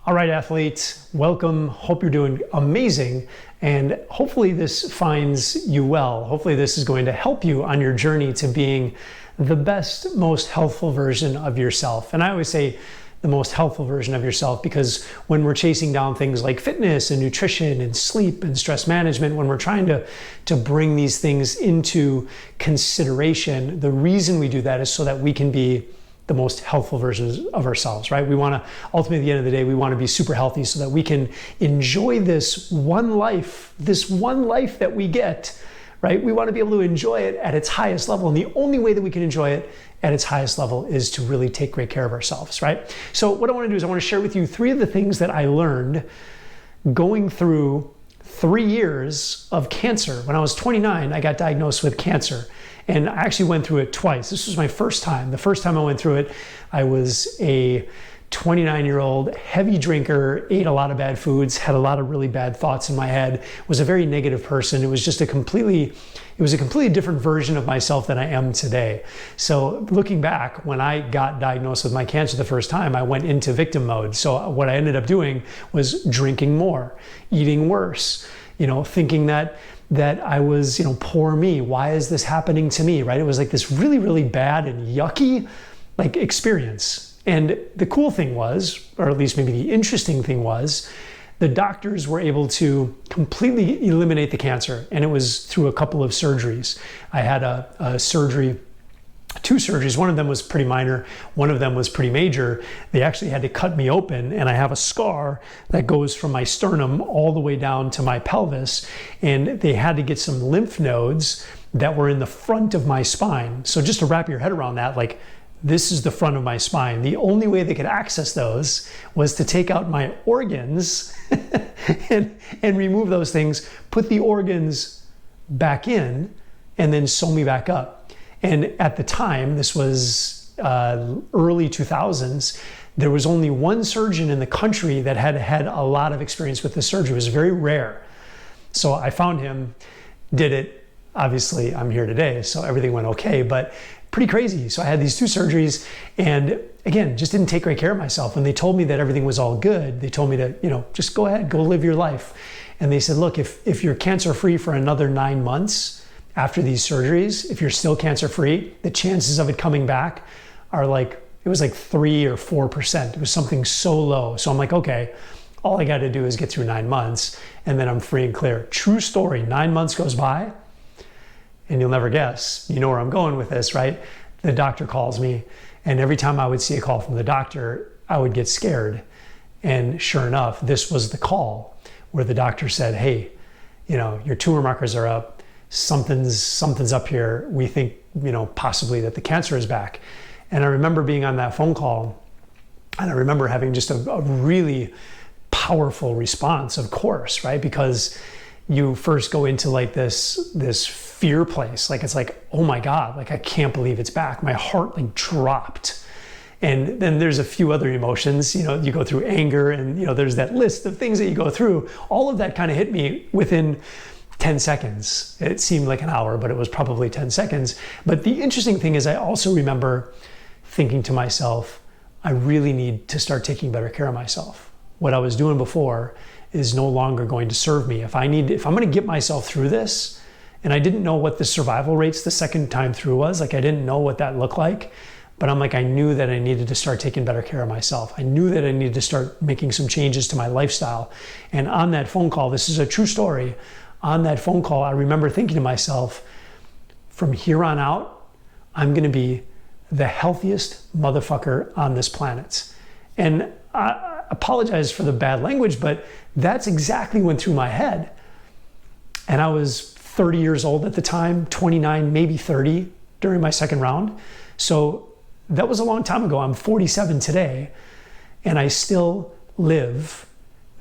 All right, athletes, welcome. Hope you're doing amazing. And hopefully this finds you well. Hopefully this is going to help you on your journey to being the best, most healthful version of yourself. And I always say the most healthful version of yourself because when we're chasing down things like fitness and nutrition and sleep and stress management, when we're trying to bring these things into consideration, the reason we do that is so that we can be the most healthful versions of ourselves, right? We want to, ultimately at the end of the day, we want to be super healthy so that we can enjoy this one life that we get, right? We want to be able to enjoy it at its highest level. And the only way that we can enjoy it at its highest level is to really take great care of ourselves, right? So what I want to do is I want to share with you 3 of the things that I learned going through 3 years of cancer. When I was 29, I got diagnosed with cancer. And I actually went through it twice. This was my first time. The first time I went through it, I was a 29-year-old heavy drinker, ate a lot of bad foods, had a lot of really bad thoughts in my head, was a very negative person. It was just a completely different version of myself than I am today. So looking back, when I got diagnosed with my cancer the first time, I went into victim mode. So what I ended up doing was drinking more, eating worse, thinking that I was, poor me. Why is this happening to me, right? It was like this really, really bad and yucky experience. And the cool thing was, or at least maybe the interesting thing was, the doctors were able to completely eliminate the cancer. And it was through a couple of surgeries. I had a surgery, 2 surgeries. One of them was pretty minor. One of them was pretty major. They actually had to cut me open, and I have a scar that goes from my sternum all the way down to my pelvis. And they had to get some lymph nodes that were in the front of my spine. So just to wrap your head around that, this is the front of my spine. The only way they could access those was to take out my organs and remove those things, put the organs back in, and then sew me back up. And at the time, this was early 2000s, there was only one surgeon in the country that had had a lot of experience with this surgery. It was very rare. So I found him, did it. Obviously, I'm here today, so everything went okay, but pretty crazy. So I had these 2 surgeries and again, just didn't take great care of myself. When they told me that everything was all good, they told me to, just go ahead, go live your life. And they said, look, if you're cancer-free for another 9 months after these surgeries, if you're still cancer-free, the chances of it coming back are it was 3 or 4%. It was something so low. So I'm like, okay, all I got to do is get through 9 months and then I'm free and clear. True story, 9 months goes by. And you'll never guess, you know where I'm going with this, right? The doctor calls me, and every time I would see a call from the doctor, I would get scared. And sure enough, this was the call where the doctor said, hey, your tumor markers are up, something's up here. We think, possibly that the cancer is back. And I remember being on that phone call, and I remember having just a really powerful response, of course, right? Because you first go into this fear place. It's oh my God, I can't believe it's back. My heart dropped. And then there's a few other emotions, you go through anger and, there's that list of things that you go through. All of that kind of hit me within 10 seconds. It seemed like an hour, but it was probably 10 seconds. But the interesting thing is I also remember thinking to myself, I really need to start taking better care of myself. What I was doing before is no longer going to serve me. If I'm going to get myself through this, and I didn't know what the survival rates the second time through was, I didn't know what that looked like, but I knew that I needed to start taking better care of myself. I knew that I needed to start making some changes to my lifestyle. And on that phone call, this is a true story, on that phone call, I remember thinking to myself, from here on out, I'm going to be the healthiest motherfucker on this planet. And I apologize for the bad language, but that's exactly what went through my head. And I was 30 years old at the time, 29, maybe 30 during my second round. So that was a long time ago. I'm 47 today, and I still live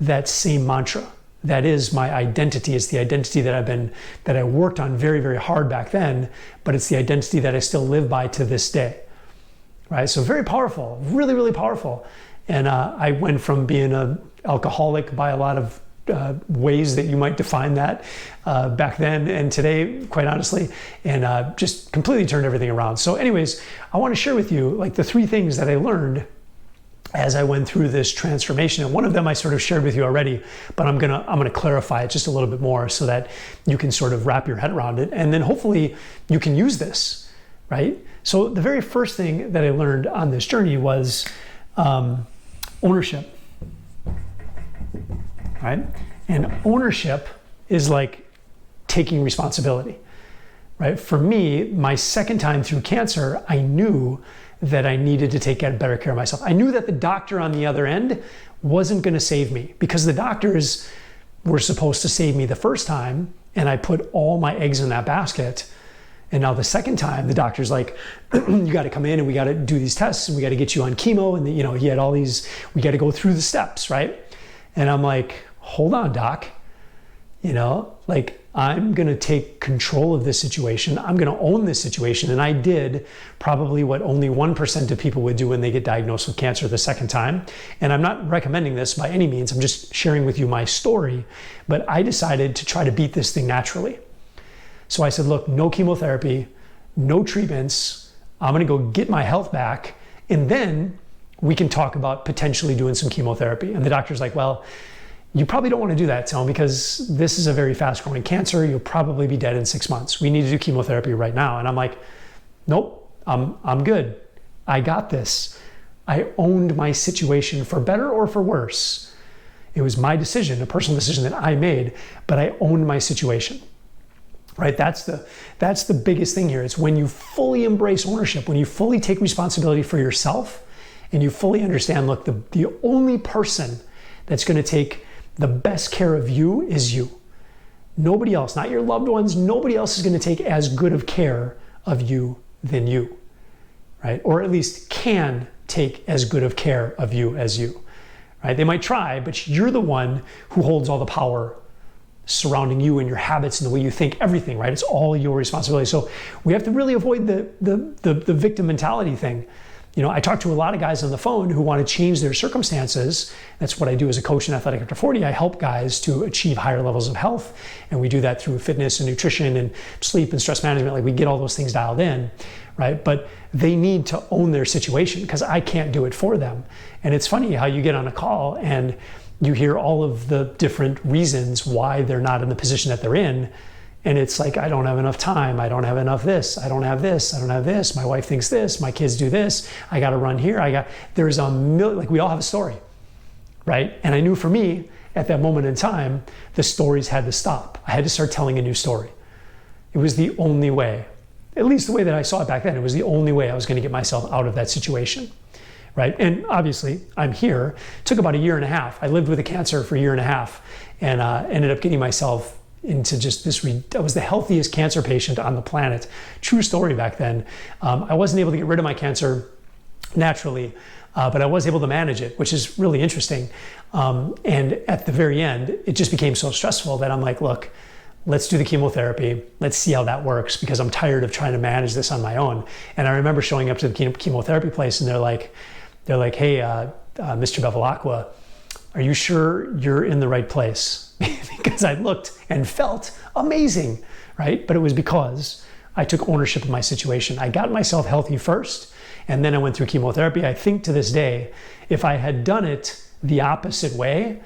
that same mantra. That is my identity. It's the identity that I worked on very, very hard back then, but it's the identity that I still live by to this day, right? So very powerful, really, really powerful. And I went from being an alcoholic by a lot of ways that you might define that back then and today, quite honestly, and just completely turned everything around. So anyways, I want to share with you the 3 things that I learned as I went through this transformation. And one of them I sort of shared with you already, but I'm gonna clarify it just a little bit more so that you can sort of wrap your head around it. And then hopefully you can use this, right? So the very first thing that I learned on this journey was ownership, right? And ownership is like taking responsibility, right? For me, my second time through cancer, I knew that I needed to take better care of myself. I knew that the doctor on the other end wasn't going to save me, because the doctors were supposed to save me the first time, and I put all my eggs in that basket. And now the second time, the doctor's like, you got to come in and we got to do these tests and we got to get you on chemo. And he had all these, we got to go through the steps, right? And I'm like, hold on, doc, like, I'm going to take control of this situation. I'm going to own this situation. And I did probably what only 1% of people would do when they get diagnosed with cancer the second time. And I'm not recommending this by any means. I'm just sharing with you my story. But I decided to try to beat this thing naturally. So I said, look, no chemotherapy, no treatments. I'm going to go get my health back. And then we can talk about potentially doing some chemotherapy. And the doctor's like, well, you probably don't want to do that, Tone, because this is a very fast growing cancer. You'll probably be dead in 6 months. We need to do chemotherapy right now. And I'm like, nope, I'm good. I got this. I owned my situation, for better or for worse. It was my decision, a personal decision that I made, but I owned my situation, right? That's the biggest thing here. It's when you fully embrace ownership, when you fully take responsibility for yourself, and you fully understand, look, the only person that's going to take the best care of you is you. Nobody else, not your loved ones, nobody else is going to take as good of care of you than you, right? Or at least can take as good of care of you as you, right? They might try, but you're the one who holds all the power surrounding you and your habits and the way you think, everything, right? It's all your responsibility. So we have to really avoid the victim mentality thing. I talk to a lot of guys on the phone who want to change their circumstances. That's what I do as a coach in Athletic After 40. I help guys to achieve higher levels of health. And we do that through fitness and nutrition and sleep and stress management. Like, we get all those things dialed in, right? But they need to own their situation, because I can't do it for them. And it's funny how you get on a call and you hear all of the different reasons why they're not in the position that they're in. And it's like, I don't have enough time. I don't have enough this. I don't have this. I don't have this. My wife thinks this. My kids do this. I got to run here. There's a million, like, we all have a story, right? And I knew for me at that moment in time, the stories had to stop. I had to start telling a new story. It was the only way, at least the way that I saw it back then. It was the only way I was going to get myself out of that situation, right? And obviously I'm here. It took about 1.5 years. I lived with a cancer for 1.5 years and ended up getting myself into just this, I was the healthiest cancer patient on the planet. True story back then. I wasn't able to get rid of my cancer naturally, but I was able to manage it, which is really interesting. And at the very end, it just became so stressful that I'm like, look, let's do the chemotherapy. Let's see how that works, because I'm tired of trying to manage this on my own. And I remember showing up to the chemotherapy place, and they're like, hey, Mr. Bevilacqua, are you sure you're in the right place? Because I looked and felt amazing, right? But it was because I took ownership of my situation. I got myself healthy first, and then I went through chemotherapy. I think to this day, if I had done it the opposite way,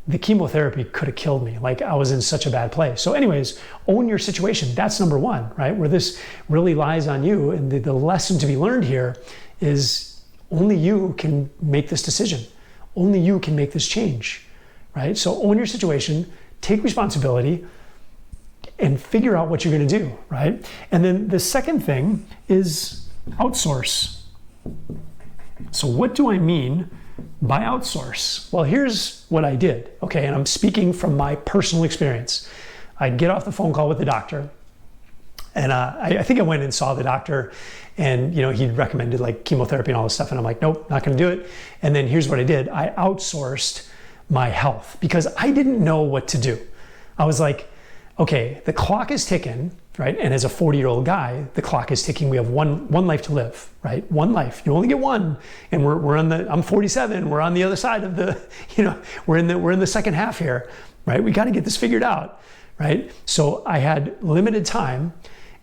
the chemotherapy could have killed me. Like, I was in such a bad place. So anyways, own your situation. That's number one, right? Where this really lies on you. And the lesson to be learned here is only you can make this decision. Only you can make this change, right? So own your situation, take responsibility, and figure out what you're going to do, right? And then the second thing is outsource. So what do I mean by outsource? Well, here's what I did, okay? And I'm speaking from my personal experience. I'd get off the phone call with the doctor, and I think I went and saw the doctor, and he recommended like chemotherapy and all this stuff, and I'm like, nope, not going to do it. And then here's what I did. I outsourced my health, because I didn't know what to do. I was like, okay, the clock is ticking, right? And as a 40-year-old guy, the clock is ticking. We have one life to live, right? One life. You only get one. And I'm 47. We're on the other side of the, we're in the second half here, right? We got to get this figured out, right? So I had limited time,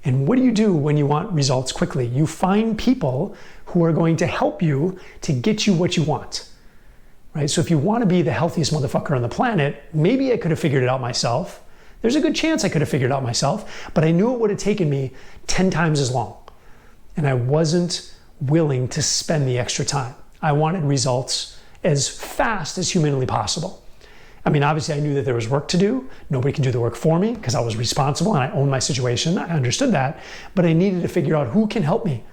And what do you do when you want results quickly? You find people who are going to help you to get you what you want, right? So if you want to be the healthiest motherfucker on the planet, maybe I could have figured it out myself. There's a good chance I could have figured it out myself, but I knew it would have taken me 10 times as long. And I wasn't willing to spend the extra time. I wanted results as fast as humanly possible. I mean, obviously I knew that there was work to do. Nobody can do the work for me because I was responsible and I owned my situation. I understood that, but I needed to figure out who can help me.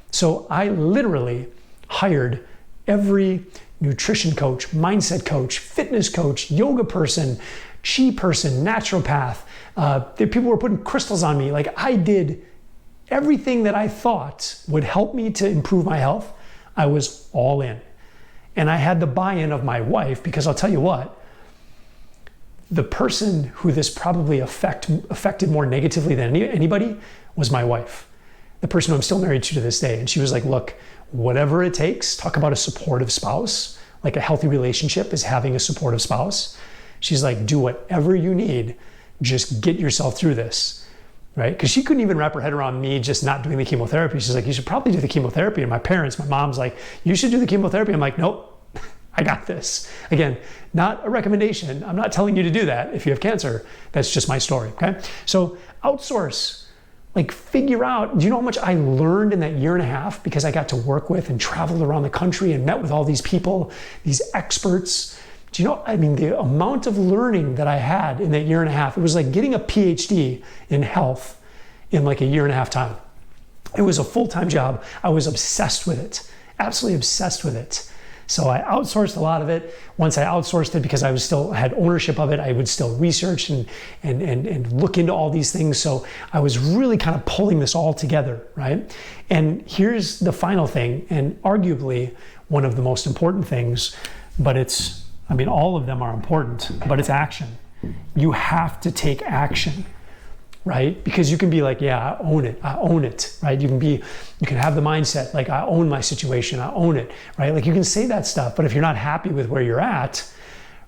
So I literally hired every nutrition coach, mindset coach, fitness coach, yoga person, chi person, naturopath. People were putting crystals on me. Like, I did everything that I thought would help me to improve my health. I was all in. And I had the buy-in of my wife, because I'll tell you what, the person who this probably affected more negatively than anybody was my wife, the person who I'm still married to this day. And she was like, look, whatever it takes, talk about a supportive spouse. Like, a healthy relationship is having a supportive spouse. She's like, do whatever you need, just get yourself through this, right? Because she couldn't even wrap her head around me just not doing the chemotherapy. She's like, you should probably do the chemotherapy. And my mom's like, you should do the chemotherapy. I'm like, nope, I got this. Again, not a recommendation. I'm not telling you to do that if you have cancer. That's just my story, okay? So outsource, like, figure out, do you know how much I learned in that year and a half because I got to work with and traveled around the country and met with all these people, these experts? Do you know, I mean, the amount of learning that I had in that year and a half, it was like getting a PhD in health in like a year and a half time. It was a full-time job. I was obsessed with it, absolutely obsessed with it. So I outsourced a lot of it. Once I outsourced it, because I was still had ownership of it, I would still research and look into all these things. So I was really kind of pulling this all together, right? And here's the final thing, and arguably one of the most important things, but it's, I mean, all of them are important, but it's action. You have to take action, right? Because you can be like, yeah, I own it, right? You can have the mindset, like, I own my situation, I own it, right? Like, you can say that stuff, but if you're not happy with where you're at,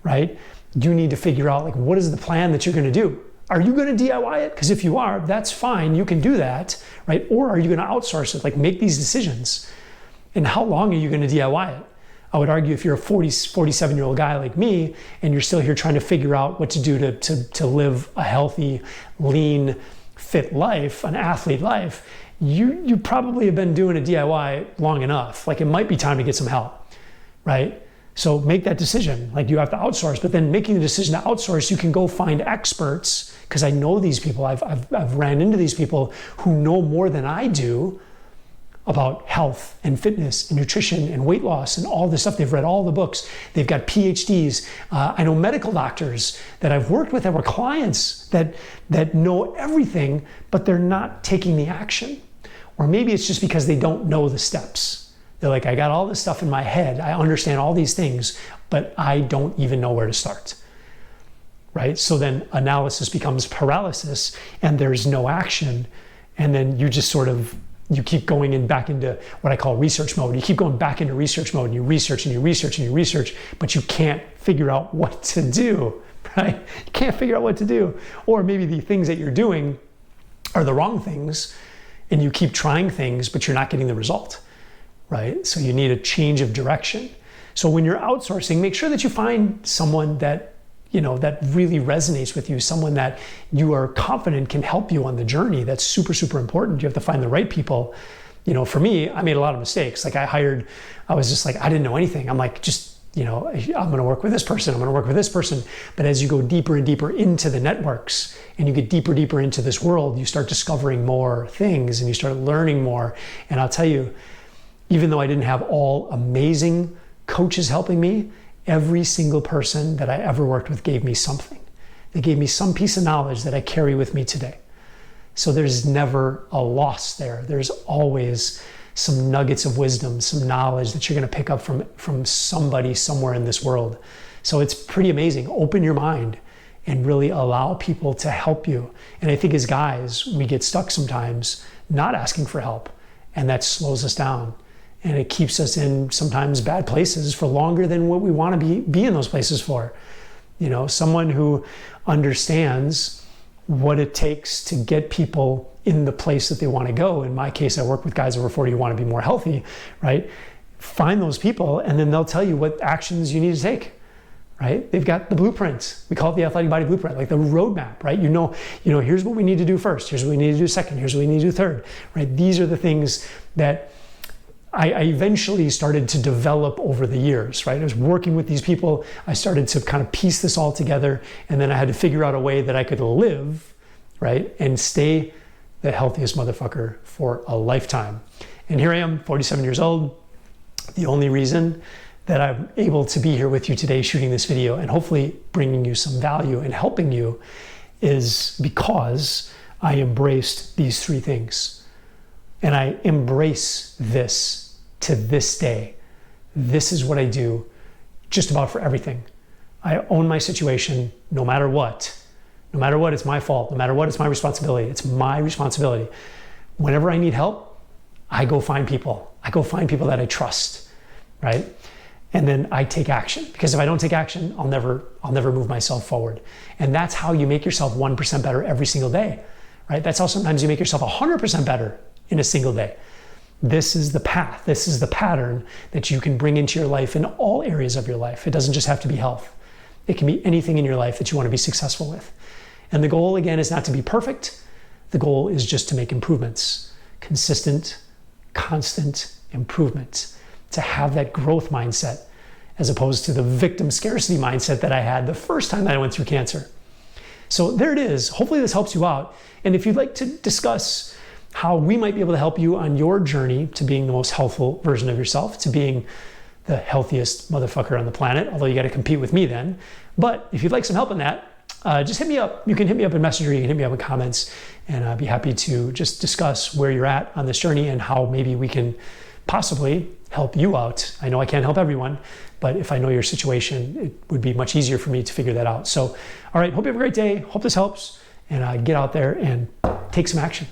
right, you need to figure out, like, what is the plan that you're gonna do? Are you gonna DIY it? Because if you are, that's fine, you can do that, right? Or are you gonna outsource it? Like, make these decisions. And how long are you gonna DIY it? I would argue if you're a 47-year-old guy like me, and you're still here trying to figure out what to do to live a healthy, lean, fit life, an athlete life, you probably have been doing a DIY long enough. Like, it might be time to get some help, right? So make that decision. Like, you have to outsource, but then making the decision to outsource, you can go find experts, because I know these people. I've ran into these people who know more than I do about health and fitness and nutrition and weight loss and all this stuff. They've read all the books. They've got PhDs. I know medical doctors that I've worked with that were clients that know everything, but they're not taking the action. Or maybe it's just because they don't know the steps. They're like, I got all this stuff in my head. I understand all these things, but I don't even know where to start, right? So then analysis becomes paralysis and there's no action. And then you just sort of, you keep going back into what I call research mode. You keep going back into research mode, and you research and you research and you research, but you can't figure out what to do, right? You can't figure out what to do. Or maybe the things that you're doing are the wrong things, and you keep trying things, but you're not getting the result, right? So you need a change of direction. So when you're outsourcing, make sure that you find someone that, you know, that really resonates with you, someone that you are confident can help you on the journey. That's super, super important. You have to find the right people. You know, for me, I made a lot of mistakes. Like, I was just like, I didn't know anything. I'm like, just, you know, I'm going to work with this person. I'm going to work with this person. But as you go deeper and deeper into the networks and you get deeper, deeper into this world, you start discovering more things and you start learning more. And I'll tell you, even though I didn't have all amazing coaches helping me, every single person that I ever worked with gave me something. They gave me some piece of knowledge that I carry with me today. So there's never a loss there. There's always some nuggets of wisdom, some knowledge that you're going to pick up from somebody somewhere in this world. So it's pretty amazing. Open your mind and really allow people to help you. And I think as guys, we get stuck sometimes not asking for help, and that slows us down. And it keeps us in sometimes bad places for longer than what we want to be in those places for. You know, someone who understands what it takes to get people in the place that they want to go. In my case, I work with guys over 40 who want to be more healthy, right? Find those people, and then they'll tell you what actions you need to take, right? They've got the blueprint. We call it the Athletic Body Blueprint, like the roadmap, right? You know, here's what we need to do first. Here's what we need to do second. Here's what we need to do third, right? These are the things that I eventually started to develop over the years, right? I was working with these people. I started to kind of piece this all together, and then I had to figure out a way that I could live, right? And stay the healthiest motherfucker for a lifetime. And here I am, 47 years old. The only reason that I'm able to be here with you today shooting this video and hopefully bringing you some value and helping you is because I embraced these three things. And I embrace this to this day. This is what I do just about for everything. I own my situation no matter what. No matter what, it's my fault. No matter what, it's my responsibility. It's my responsibility. Whenever I need help, I go find people. I go find people that I trust, right? And then I take action, because if I don't take action, I'll never move myself forward. And that's how you make yourself 1% better every single day, right? That's how sometimes you make yourself 100% better in a single day. This is the path. This is the pattern that you can bring into your life in all areas of your life. It doesn't just have to be health. It can be anything in your life that you want to be successful with. And the goal, again, is not to be perfect. The goal is just to make improvements. Consistent, constant improvement. To have that growth mindset, as opposed to the victim scarcity mindset that I had the first time that I went through cancer. So there it is. Hopefully this helps you out. And if you'd like to discuss how we might be able to help you on your journey to being the most healthful version of yourself, to being the healthiest motherfucker on the planet, although you got to compete with me then. But if you'd like some help in that, just hit me up. You can hit me up in Messenger, you can hit me up in comments, and I'd be happy to just discuss where you're at on this journey and how maybe we can possibly help you out. I know I can't help everyone, but if I know your situation, it would be much easier for me to figure that out. So, all right, hope you have a great day. Hope this helps, and get out there and take some action.